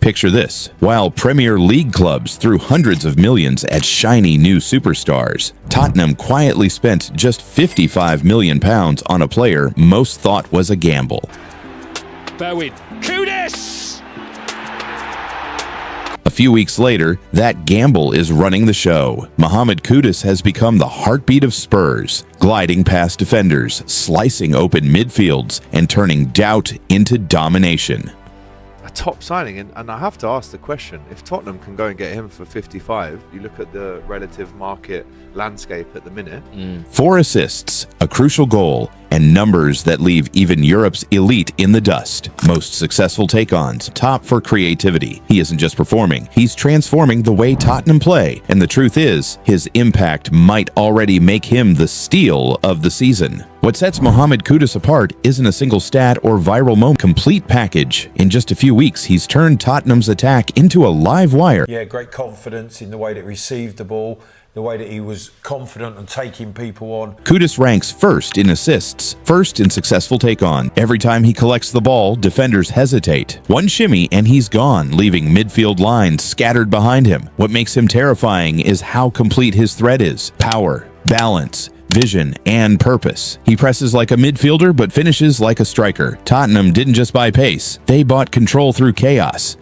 Picture this. While Premier League clubs threw hundreds of millions at shiny new superstars, Tottenham quietly spent just £55 million on a player most thought was a gamble. Bowen. Kudus! A few weeks later, that gamble is running the show. Mohammed Kudus has become the heartbeat of Spurs, gliding past defenders, slicing open midfields, and turning doubt into domination. A top signing, and I have to ask the question, if Tottenham can go and get him for 55, you look at the relative market landscape at the minute. 4 assists, a crucial goal, and numbers that leave even Europe's elite in the dust. Most successful take-ons, top for creativity. He isn't just performing, he's transforming the way Tottenham play, and the truth is, his impact might already make him the steal of the season. What sets Mohammed Kudus apart isn't a single stat or viral moment, complete package. In just a few weeks, he's turned Tottenham's attack into a live wire. Yeah, great confidence in the way that he received the ball, the way that he was confident and taking people on. Kudus ranks first in assists, first in successful take-on. Every time he collects the ball, defenders hesitate. One shimmy and he's gone, leaving midfield lines scattered behind him. What makes him terrifying is how complete his threat is. Power, balance, vision, and purpose. He presses like a midfielder but finishes like a striker. Tottenham didn't just buy pace, they bought control through chaos.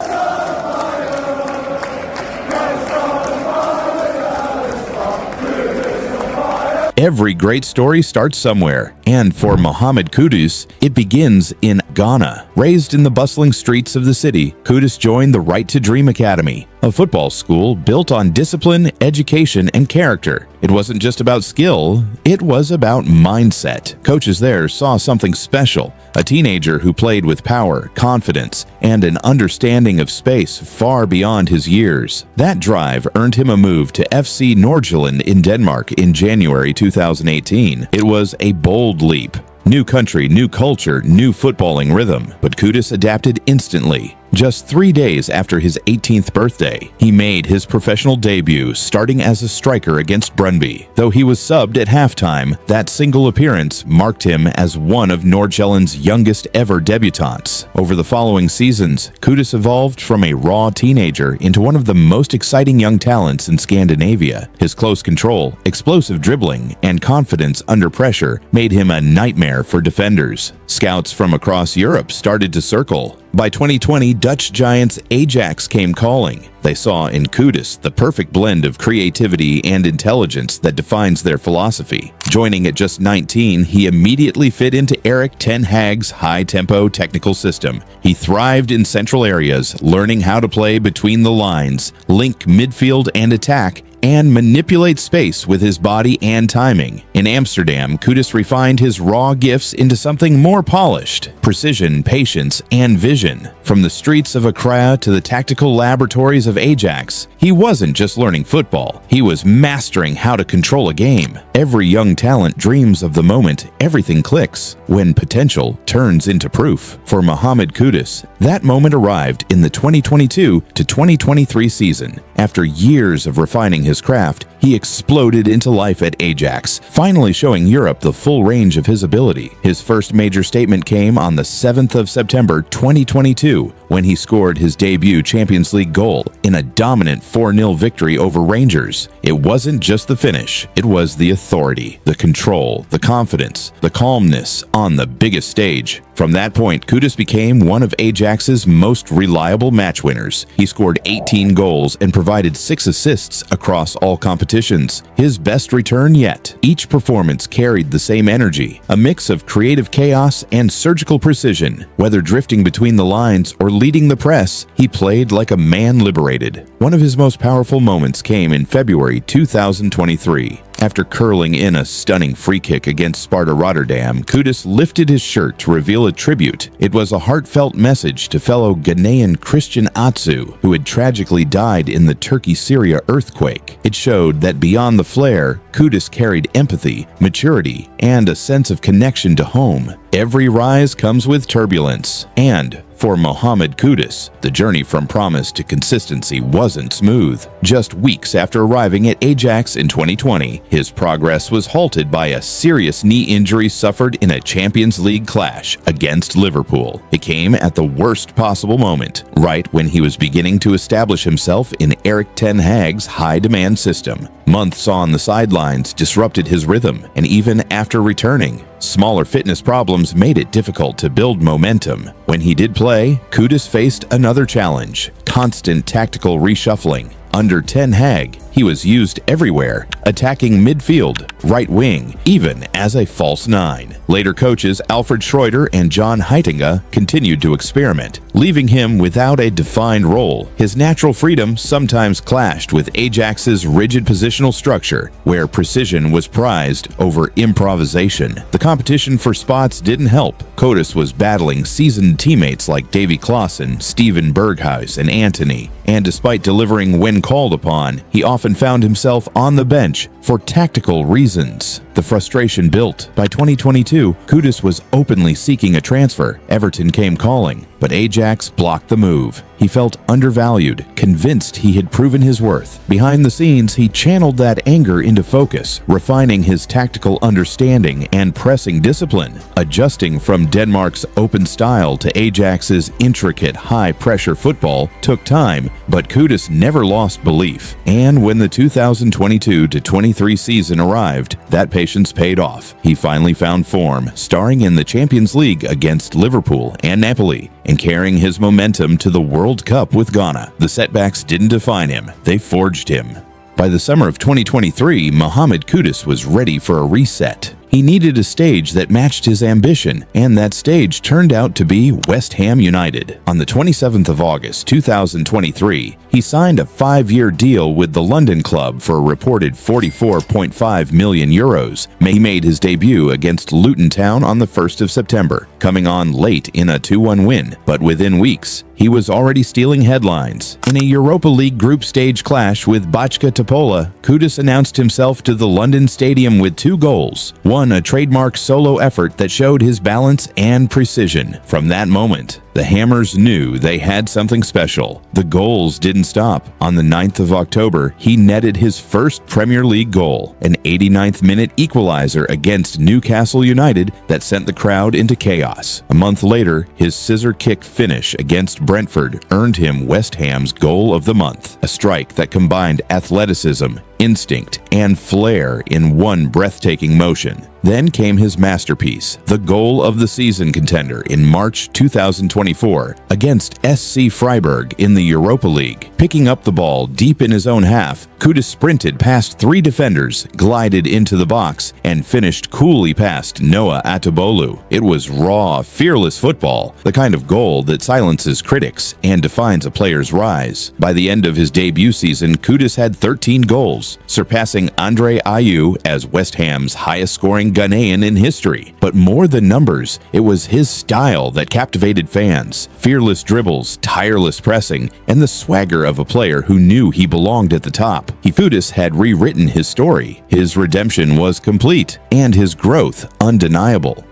Every great story starts somewhere, and for Mohammed Kudus, it begins in Ghana. Raised in the bustling streets of the city, Kudus joined the Right to Dream Academy, a football school built on discipline, education, and character. It wasn't just about skill, it was about mindset. Coaches there saw something special, a teenager who played with power, confidence, and an understanding of space far beyond his years. That drive earned him a move to FC Nordsjælland in Denmark in January 2018. It was a bold leap. New country, new culture, new footballing rhythm. But Kudus adapted instantly. Just 3 days after his 18th birthday, he made his professional debut, starting as a striker against Brøndby. Though he was subbed at halftime, that single appearance marked him as one of Nordsjælland's youngest ever debutants. Over the following seasons, Kudus evolved from a raw teenager into one of the most exciting young talents in Scandinavia. His close control, explosive dribbling, and confidence under pressure made him a nightmare for defenders. Scouts from across Europe started to circle. By 2020, Dutch giants Ajax came calling. They saw in Kudus the perfect blend of creativity and intelligence that defines their philosophy. Joining at just 19, he immediately fit into Erik ten Hag's high-tempo technical system. He thrived in central areas, learning how to play between the lines, link midfield and attack, and manipulate space with his body and timing. In Amsterdam, Kudus refined his raw gifts into something more polished: precision, patience, and vision. From the streets of Accra to the tactical laboratories of Ajax, he wasn't just learning football, he was mastering how to control a game. Every young talent dreams of the moment everything clicks, when potential turns into proof. For Mohammed Kudus, that moment arrived in the 2022 to 2023 season. After years of refining his craft, he exploded into life at Ajax, finally showing Europe the full range of his ability. His first major statement came on the 7th of September 2022, when he scored his debut Champions League goal in a dominant 4-0 victory over Rangers. It wasn't just the finish, it was the authority, the control, the confidence, the calmness on the biggest stage. From that point, Kudus became one of Ajax's most reliable match winners. He scored 18 goals and provided 6 assists across all competitions, his best return yet. Each performance carried the same energy, a mix of creative chaos and surgical precision. Whether drifting between the lines or leading the press, he played like a man liberated. One of his most powerful moments came in February 2023. After curling in a stunning free kick against Sparta Rotterdam, Kudus lifted his shirt to reveal a tribute. It was a heartfelt message to fellow Ghanaian Christian Atsu, who had tragically died in the Turkey-Syria earthquake. It showed that beyond the flair, Kudus carried empathy, maturity, and a sense of connection to home. Every rise comes with turbulence, and For Mohammed Kudus, the journey from promise to consistency wasn't smooth. Just weeks after arriving at Ajax in 2020, his progress was halted by a serious knee injury suffered in a Champions League clash against Liverpool. It came at the worst possible moment, right when he was beginning to establish himself in Erik ten Hag's high-demand system. Months on the sidelines disrupted his rhythm, and even after returning, smaller fitness problems made it difficult to build momentum. When he did play, Kudus faced another challenge: constant tactical reshuffling. Under Ten Hag, he was used everywhere, attacking midfield, right wing, even as a false nine. Later coaches Alfred Schroeder and John Heitinga continued to experiment, leaving him without a defined role. His natural freedom sometimes clashed with Ajax's rigid positional structure, where precision was prized over improvisation. The competition for spots didn't help. Kudus was battling seasoned teammates like Davy Klaassen, Steven Berghuis, and Antony, and despite delivering when called upon, he often found himself on the bench for tactical reasons. The frustration built. By 2022, Kudus was openly seeking a transfer. Everton came calling, but Ajax blocked the move. He felt undervalued, convinced he had proven his worth. Behind the scenes, he channeled that anger into focus, refining his tactical understanding and pressing discipline. Adjusting from Denmark's open style to Ajax's intricate, high-pressure football took time, but Kudus never lost belief. And when the 2022-23 season arrived, that patience paid off. He finally found form, starring in the Champions League against Liverpool and Napoli, and carrying his momentum to the World Cup with Ghana. The setbacks didn't define him, they forged him. By the summer of 2023, Mohammed Kudus was ready for a reset. He needed a stage that matched his ambition, and that stage turned out to be West Ham United. On the 27th of August 2023, he signed a 5-year deal with the London club for a reported 44.5 million euros. He made his debut against Luton Town on the 1st of September, coming on late in a 2-1 win, but within weeks, he was already stealing headlines. In a Europa League group stage clash with Bachka Topola, Kudus announced himself to the London Stadium with 2 goals. One, a trademark solo effort that showed his balance and precision. From that moment, the Hammers knew they had something special. The goals didn't stop. On the 9th of October, he netted his first Premier League goal, an 89th minute equalizer against Newcastle United that sent the crowd into chaos. A month later, his scissor kick finish against Brentford earned him West Ham's Goal of the Month, a strike that combined athleticism, instinct, and flair in one breathtaking motion. Then came his masterpiece, the goal of the season contender in March 2024 against SC Freiburg in the Europa League. Picking up the ball deep in his own half, Kudus sprinted past 3 defenders, glided into the box, and finished coolly past Noah Atobolu. It was raw, fearless football, the kind of goal that silences critics and defines a player's rise. By the end of his debut season, Kudus had 13 goals, surpassing Andre Ayew as West Ham's highest-scoring Ghanaian in history. But more than numbers, it was his style that captivated fans. Fearless dribbles, tireless pressing, and the swagger of a player who knew he belonged at the top. Kudus had rewritten his story. His redemption was complete, and his growth undeniable.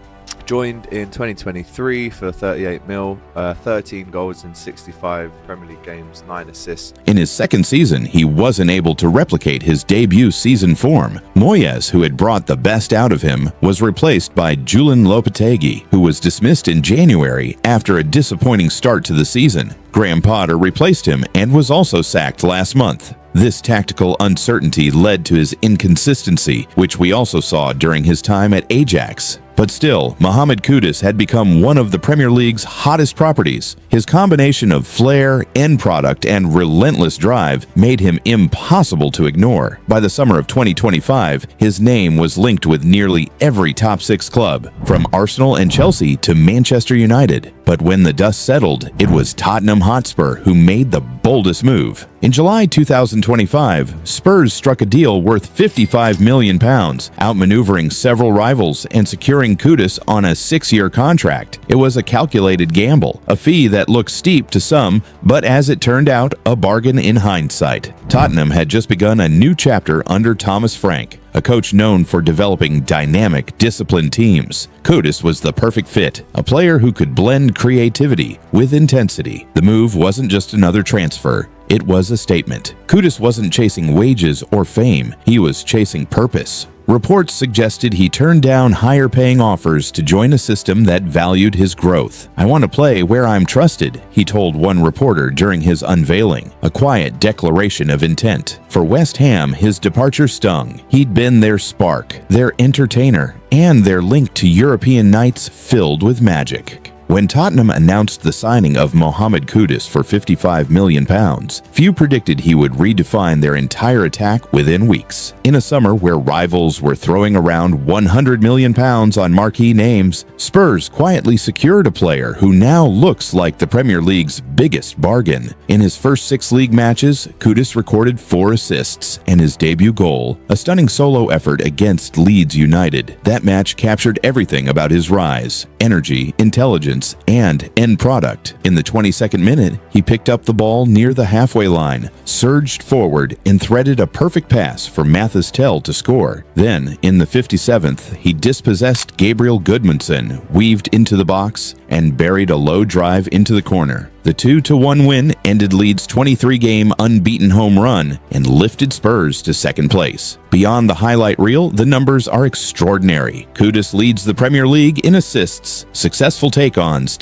Joined in 2023 for 38 mil, 13 goals in 65 Premier League games, 9 assists. In his second season, he wasn't able to replicate his debut season form. Moyes, who had brought the best out of him, was replaced by Julian Lopetegui, who was dismissed in January after a disappointing start to the season. Graham Potter replaced him and was also sacked last month. This tactical uncertainty led to his inconsistency, which we also saw during his time at Ajax. But still, Mohammed Kudus had become one of the Premier League's hottest properties. His combination of flair, end product, and relentless drive made him impossible to ignore. By the summer of 2025, his name was linked with nearly every top 6 club, from Arsenal and Chelsea to Manchester United. But when the dust settled, it was Tottenham Hotspur who made the boldest move. In July 2025, Spurs struck a deal worth £55 million, outmaneuvering several rivals and securing offering Kudus on a 6-year contract. It was a calculated gamble, a fee that looked steep to some, but as it turned out, a bargain in hindsight. Tottenham had just begun a new chapter under Thomas Frank, a coach known for developing dynamic, disciplined teams. Kudus was the perfect fit, a player who could blend creativity with intensity. The move wasn't just another transfer. It was a statement. Kudus wasn't chasing wages or fame. He was chasing purpose. Reports suggested he turned down higher-paying offers to join a system that valued his growth. "I want to play where I'm trusted," he told one reporter during his unveiling, a quiet declaration of intent. For West Ham, his departure stung. He'd been their spark, their entertainer, and their link to European nights filled with magic. When Tottenham announced the signing of Mohammed Kudus for £55 million, few predicted he would redefine their entire attack within weeks. In a summer where rivals were throwing around £100 million on marquee names, Spurs quietly secured a player who now looks like the Premier League's biggest bargain. In his first 6 league matches, Kudus recorded 4 assists and his debut goal, a stunning solo effort against Leeds United. That match captured everything about his rise: energy, intelligence, and end product. In the 22nd minute, he picked up the ball near the halfway line, surged forward, and threaded a perfect pass for Mathis Tel to score. Then, in the 57th, he dispossessed Gabriel Goodmanson, weaved into the box, and buried a low drive into the corner. The 2-1 win ended Leeds' 23-game unbeaten home run and lifted Spurs to second place. Beyond the highlight reel, the numbers are extraordinary. Kudus leads the Premier League in assists, successful take-ons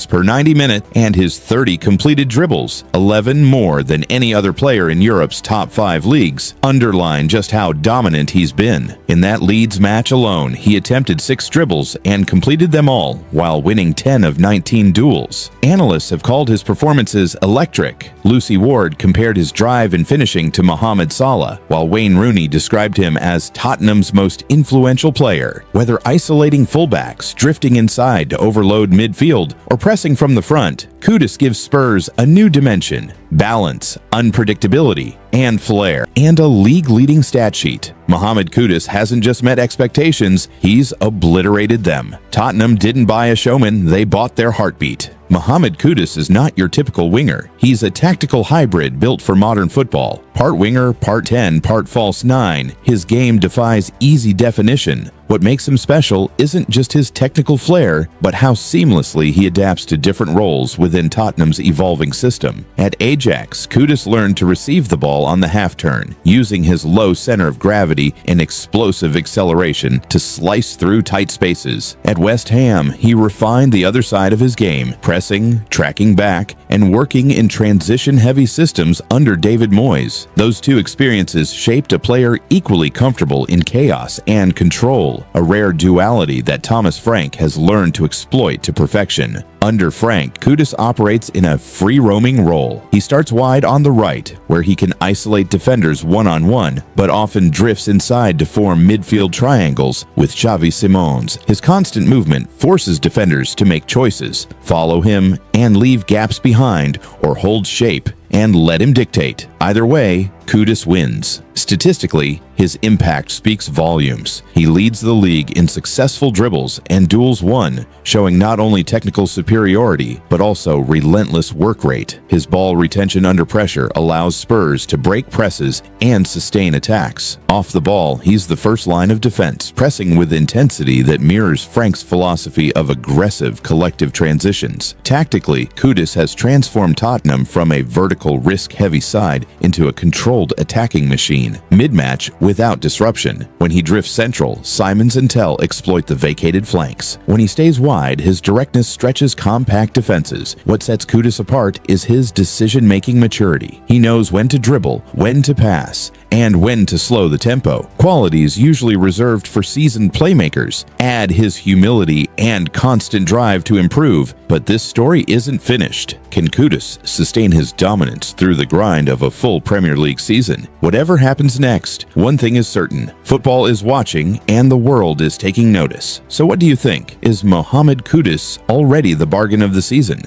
per 90 minutes, and his 30 completed dribbles, 11 more than any other player in Europe's top 5 leagues, underline just how dominant he's been. In that Leeds match alone, he attempted 6 dribbles and completed them all, while winning 10 of 19 duels. Analysts have called his performances electric. Lucy Ward compared his drive and finishing to Mohamed Salah, while Wayne Rooney described him as Tottenham's most influential player. Whether isolating fullbacks, drifting inside to overload midfield, or pressing from the front, Kudus gives Spurs a new dimension: balance, unpredictability, and flair, and a league-leading stat sheet. Mohammed Kudus hasn't just met expectations, he's obliterated them. Tottenham didn't buy a showman, they bought their heartbeat. Mohammed Kudus is not your typical winger. He's a tactical hybrid built for modern football. Part winger, part 10, part false 9. His game defies easy definition. What makes him special isn't just his technical flair, but how seamlessly he adapts to different roles within Tottenham's evolving system. At Ajax, Kudus learned to receive the ball on the half-turn, using his low center of gravity and explosive acceleration to slice through tight spaces. At West Ham, he refined the other side of his game, pressing, tracking back, and working in transition-heavy systems under David Moyes. Those two experiences shaped a player equally comfortable in chaos and control, a rare duality that Thomas Frank has learned to exploit to perfection. Under Frank, Kudus operates in a free-roaming role. He starts wide on the right, where he can isolate defenders one-on-one, but often drifts inside to form midfield triangles with Xavi Simons. His constant movement forces defenders to make choices, follow him, and leave gaps behind, or hold shape and let him dictate. Either way, Kudus wins. Statistically, his impact speaks volumes. He leads the league in successful dribbles and duels won, showing not only technical superiority, but also relentless work rate. His ball retention under pressure allows Spurs to break presses and sustain attacks. Off the ball, he's the first line of defense, pressing with intensity that mirrors Frank's philosophy of aggressive collective transitions. Tactically, Kudus has transformed Tottenham from a vertical risk-heavy side into a controlled attacking machine, mid-match without disruption. When he drifts central, Simons and Tel exploit the vacated flanks. When he stays wide, his directness stretches compact defenses. What sets Kudus apart is his decision-making maturity. He knows when to dribble, when to pass, and when to slow the tempo. Qualities usually reserved for seasoned playmakers. Add his humility and constant drive to improve, but this story isn't finished. Can Kudus sustain his dominance through the grind of a full Premier League season? Whatever happens next, one thing is certain: football is watching and the world is taking notice. So what do you think? Is Mohammed Kudus already the bargain of the season?